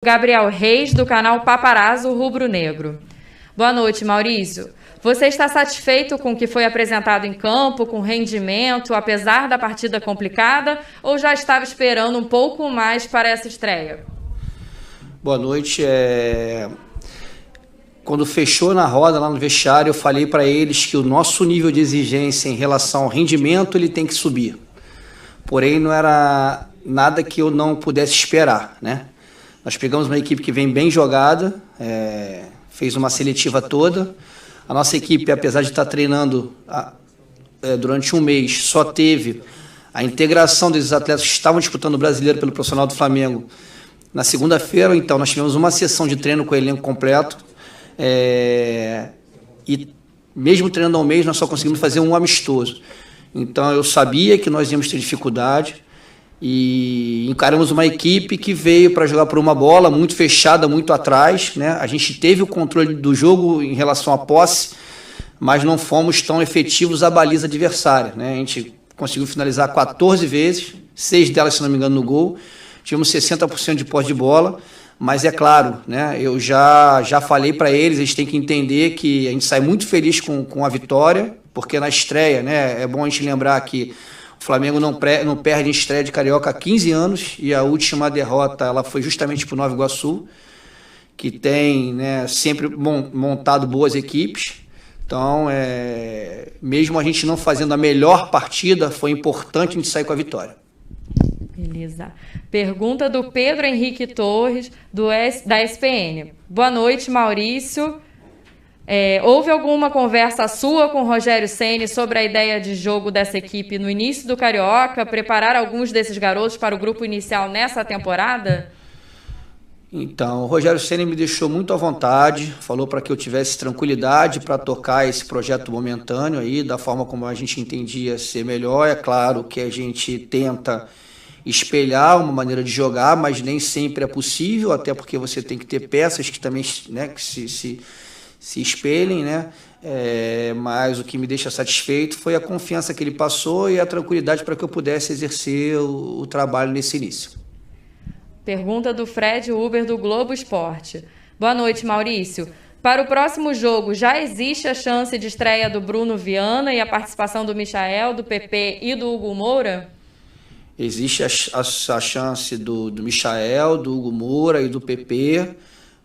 Gabriel Reis, do canal Paparazzo Rubro Negro. Boa noite, Maurício. Você está satisfeito com o que foi apresentado em campo, com rendimento, apesar da partida complicada, ou já estava esperando um pouco mais para essa estreia? Boa noite. Quando fechou na roda lá no vestiário, eu falei para eles que o nosso nível de exigência em relação ao rendimento ele tem que subir. Porém, não era nada que eu não pudesse esperar, né? Nós pegamos uma equipe que vem bem jogada, fez uma seletiva toda. A nossa equipe, apesar de estar treinando durante um mês, só teve a integração desses atletas que estavam disputando o Brasileiro pelo Profissional do Flamengo na segunda-feira. Então, nós tivemos uma sessão de treino com o elenco completo. E mesmo treinando ao mês, nós só conseguimos fazer um amistoso. Então, eu sabia que nós íamos ter dificuldade e encaramos uma equipe que veio para jogar por uma bola muito fechada, muito atrás, né? A gente teve o controle do jogo em relação à posse, mas não fomos tão efetivos à baliza adversária, né? A gente conseguiu finalizar 14 vezes, 6 delas, se não me engano, no gol. Tivemos 60% de posse de bola, mas é claro, né? Eu já falei para eles têm que entender que a gente sai muito feliz com a vitória, porque na estreia, né? É bom a gente lembrar que o Flamengo não perde em estreia de Carioca há 15 anos e a última derrota ela foi justamente para o Nova Iguaçu, que tem, né, sempre montado boas equipes. Então, mesmo a gente não fazendo a melhor partida, foi importante a gente sair com a vitória. Beleza. Pergunta do Pedro Henrique Torres, da SPN. Boa noite, Maurício. Houve alguma conversa sua com o Rogério Ceni sobre a ideia de jogo dessa equipe no início do Carioca, preparar alguns desses garotos para o grupo inicial nessa temporada? Então, o Rogério Ceni me deixou muito à vontade, falou para que eu tivesse tranquilidade para tocar esse projeto momentâneo aí, da forma como a gente entendia ser melhor. É claro que a gente tenta espelhar uma maneira de jogar, mas nem sempre é possível, até porque você tem que ter peças que também, né, que se espelhem, né? Mas o que me deixa satisfeito foi a confiança que ele passou e a tranquilidade para que eu pudesse exercer o trabalho nesse início. Pergunta do Fred Uber, do Globo Esporte. Boa noite, Maurício. Para o próximo jogo, já existe a chance de estreia do Bruno Viana e a participação do Michael, do PP e do Hugo Moura? Existe a chance do Michael, do Hugo Moura e do PP,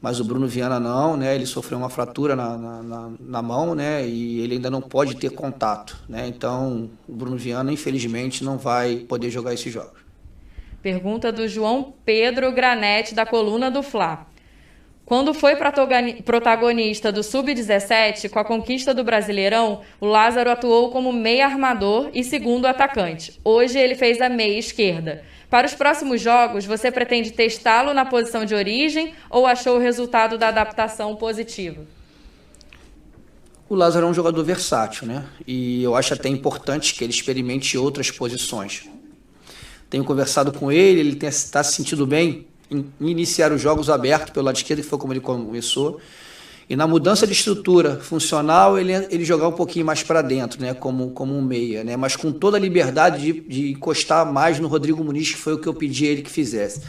mas o Bruno Viana não, né? Ele sofreu uma fratura na mão, né? E ele ainda não pode ter contato, né? Então, o Bruno Viana, infelizmente, não vai poder jogar esses jogos. Pergunta do João Pedro Granete, da coluna do Fla. Quando foi protagonista do Sub-17, com a conquista do Brasileirão, o Lázaro atuou como meia armador e segundo atacante. Hoje ele fez a meia esquerda. Para os próximos jogos, você pretende testá-lo na posição de origem ou achou o resultado da adaptação positivo? O Lázaro é um jogador versátil, né? E eu acho até importante que ele experimente outras posições. Tenho conversado com ele está se sentindo bem em iniciar os jogos abertos pelo lado esquerdo, que foi como ele começou. E na mudança de estrutura funcional, ele jogar um pouquinho mais para dentro, né? Como um meia, né? Mas com toda a liberdade de encostar mais no Rodrigo Muniz, que foi o que eu pedi a ele que fizesse.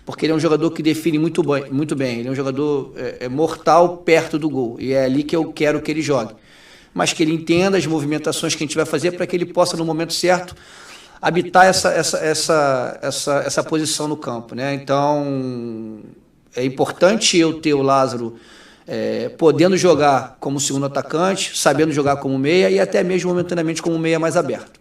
Porque ele é um jogador que define muito bem. Ele é um jogador mortal perto do gol. E é ali que eu quero que ele jogue. Mas que ele entenda as movimentações que a gente vai fazer para que ele possa, no momento certo, habitar essa posição no campo, né? Então, é importante eu ter o Lázaro podendo jogar como segundo atacante, sabendo jogar como meia e até mesmo momentaneamente como meia mais aberto.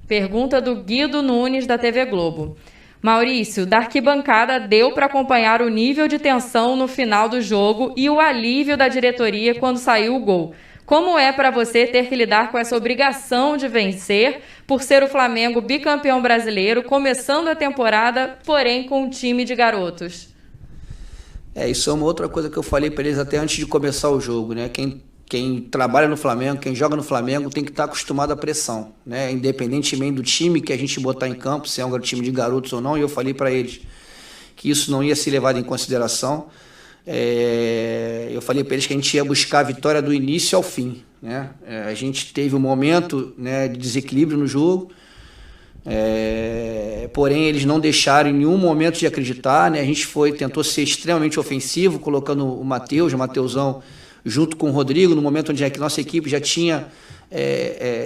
Pergunta do Guido Nunes, da TV Globo. Maurício, da arquibancada deu para acompanhar o nível de tensão no final do jogo e o alívio da diretoria quando saiu o gol. Como é para você ter que lidar com essa obrigação de vencer por ser o Flamengo bicampeão brasileiro, começando a temporada, porém com um time de garotos? Isso é uma outra coisa que eu falei para eles até antes de começar o jogo, né? Quem trabalha no Flamengo, quem joga no Flamengo tem que estar acostumado à pressão, né? Independentemente do time que a gente botar em campo, se é um time de garotos ou não, e eu falei para eles que isso não ia ser levado em consideração. Eu falei para eles que a gente ia buscar a vitória do início ao fim, né? A gente teve um momento, né, de desequilíbrio no jogo, Porém, eles não deixaram em nenhum momento de acreditar, né? A gente tentou ser extremamente ofensivo, colocando o Mateusão, junto com o Rodrigo, no momento onde a nossa equipe já tinha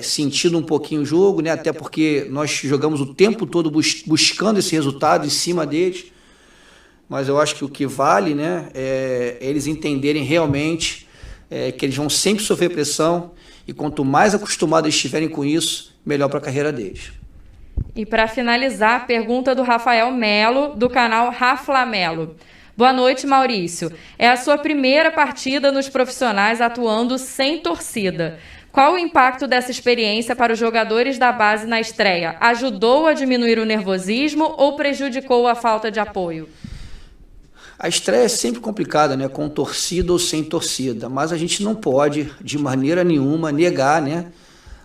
sentido um pouquinho o jogo, né? Até porque nós jogamos o tempo todo buscando esse resultado em cima deles. Mas eu acho que o que vale, né, é eles entenderem realmente que eles vão sempre sofrer pressão, e quanto mais acostumados eles estiverem com isso, melhor para a carreira deles. E para finalizar, pergunta do Rafael Melo, do canal Raflamelo. Boa noite, Maurício. É a sua primeira partida nos profissionais atuando sem torcida. Qual o impacto dessa experiência para os jogadores da base na estreia? Ajudou a diminuir o nervosismo ou prejudicou a falta de apoio? A estreia é sempre complicada, né? Com torcida ou sem torcida, mas a gente não pode, de maneira nenhuma, negar, né,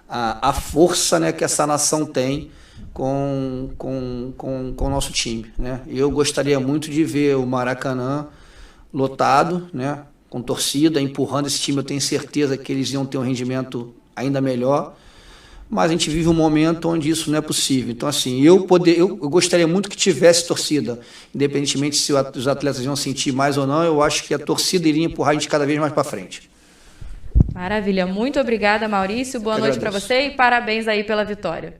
a força, né, que essa nação tem com o nosso time, né? Eu gostaria muito de ver o Maracanã lotado, né, com torcida, empurrando esse time. Eu tenho certeza que eles iam ter um rendimento ainda melhor, mas a gente vive um momento onde isso não é possível. Então, assim, eu gostaria muito que tivesse torcida, independentemente se os atletas iam sentir mais ou não. Eu acho que a torcida iria empurrar a gente cada vez mais para frente. Maravilha, muito obrigada, Maurício. Boa noite para você e parabéns aí pela vitória.